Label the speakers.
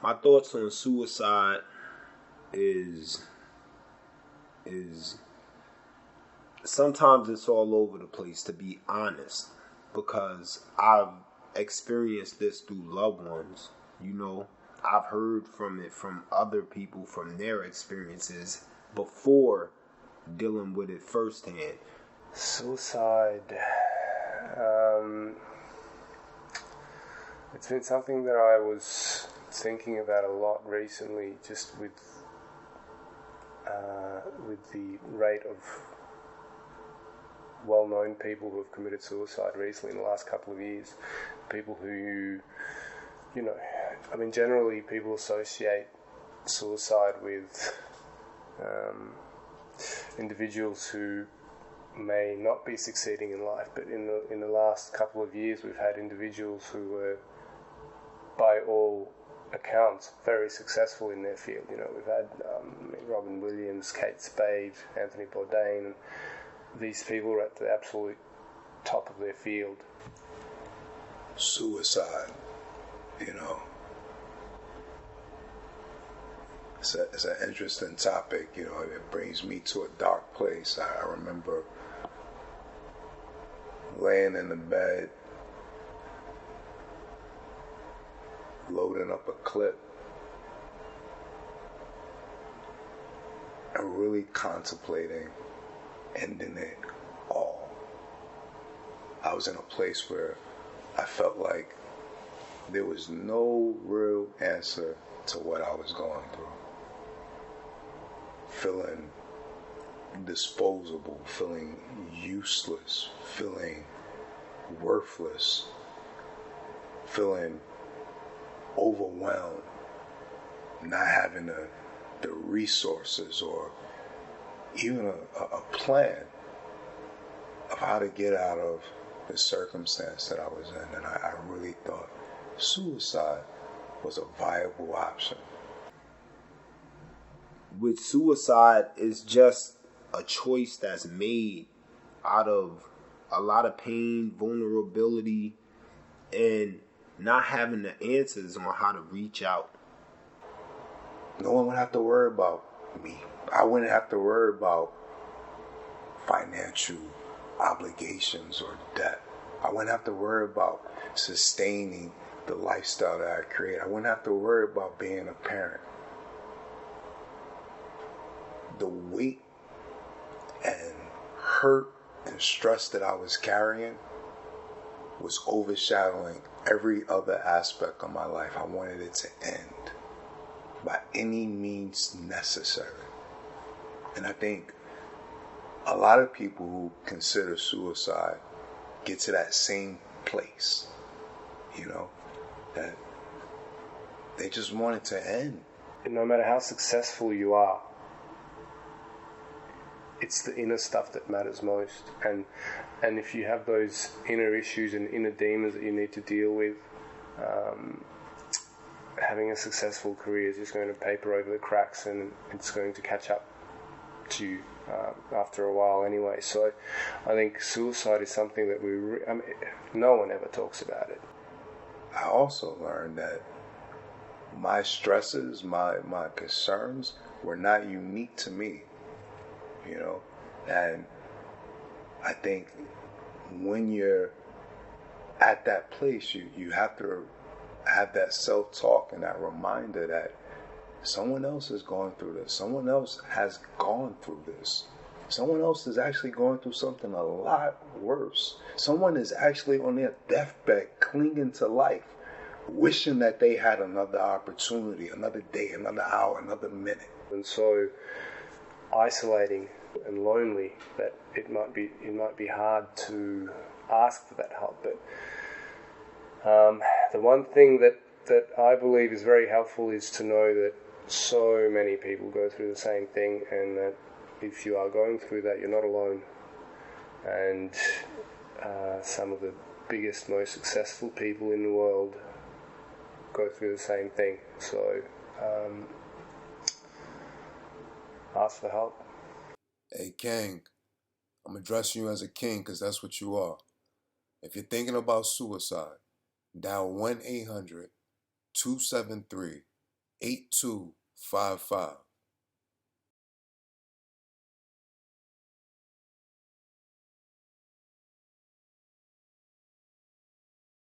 Speaker 1: My thoughts on suicide is is sometimes it's all over the place, to be honest, because I've experienced this through loved ones. You know, I've heard from it from other people from their experiences before dealing with it firsthand.
Speaker 2: Suicide. Um, it's been something that I was thinking about a lot recently, just with the rate of well-known people who have committed suicide recently in the last couple of years. People who, generally people associate suicide with individuals who may not be succeeding in life, but in the last couple of years we've had individuals who were, by all accounts, very successful in their field. We've had Robin Williams, Kate Spade, Anthony Bourdain, and these people are at the absolute top of their field.
Speaker 3: Suicide, it's an interesting topic. It brings me to a dark place. I remember laying in the bed, loading up a clip, and really contemplating ending it all. I was in a place where I felt like there was no real answer to what I was going through. Feeling disposable, feeling useless, feeling worthless, feeling overwhelmed, not having the resources or even a plan of how to get out of the circumstance that I was in. And I really thought suicide was a viable option.
Speaker 1: With suicide, it's just a choice that's made out of a lot of pain, vulnerability, and not having the answers on how to reach out.
Speaker 3: No one would have to worry about me. I wouldn't have to worry about financial obligations or debt. I wouldn't have to worry about sustaining the lifestyle that I create. I wouldn't have to worry about being a parent. The weight and hurt and stress that I was carrying was overshadowing every other aspect of my life. I wanted it to end by any means necessary. And I think a lot of people who consider suicide get to that same place, that they just want it to end.
Speaker 2: No matter how successful you are, it's the inner stuff that matters most. And if you have those inner issues and inner demons that you need to deal with, having a successful career is just going to paper over the cracks, and it's going to catch up to you after a while anyway. So I think suicide is something that no one ever talks about it.
Speaker 3: I also learned that my stresses, my concerns were not unique to me, and I think when you're at that place, you have to have that self-talk and that reminder that someone else is going through this. Someone else has gone through this. Someone else is actually going through something a lot worse. Someone is actually on their deathbed clinging to life, wishing that they had another opportunity, another day, another hour, another minute.
Speaker 2: And so isolating and lonely that it might be hard to ask for that help. But the one thing that I believe is very helpful is to know that so many people go through the same thing, and that if you are going through that, you're not alone. And some of the biggest, most successful people in the world go through the same thing. So ask for help.
Speaker 4: Hey, King, I'm addressing you as a king because that's what you are. If you're thinking about suicide, dial 1-800-273-8255. 8255.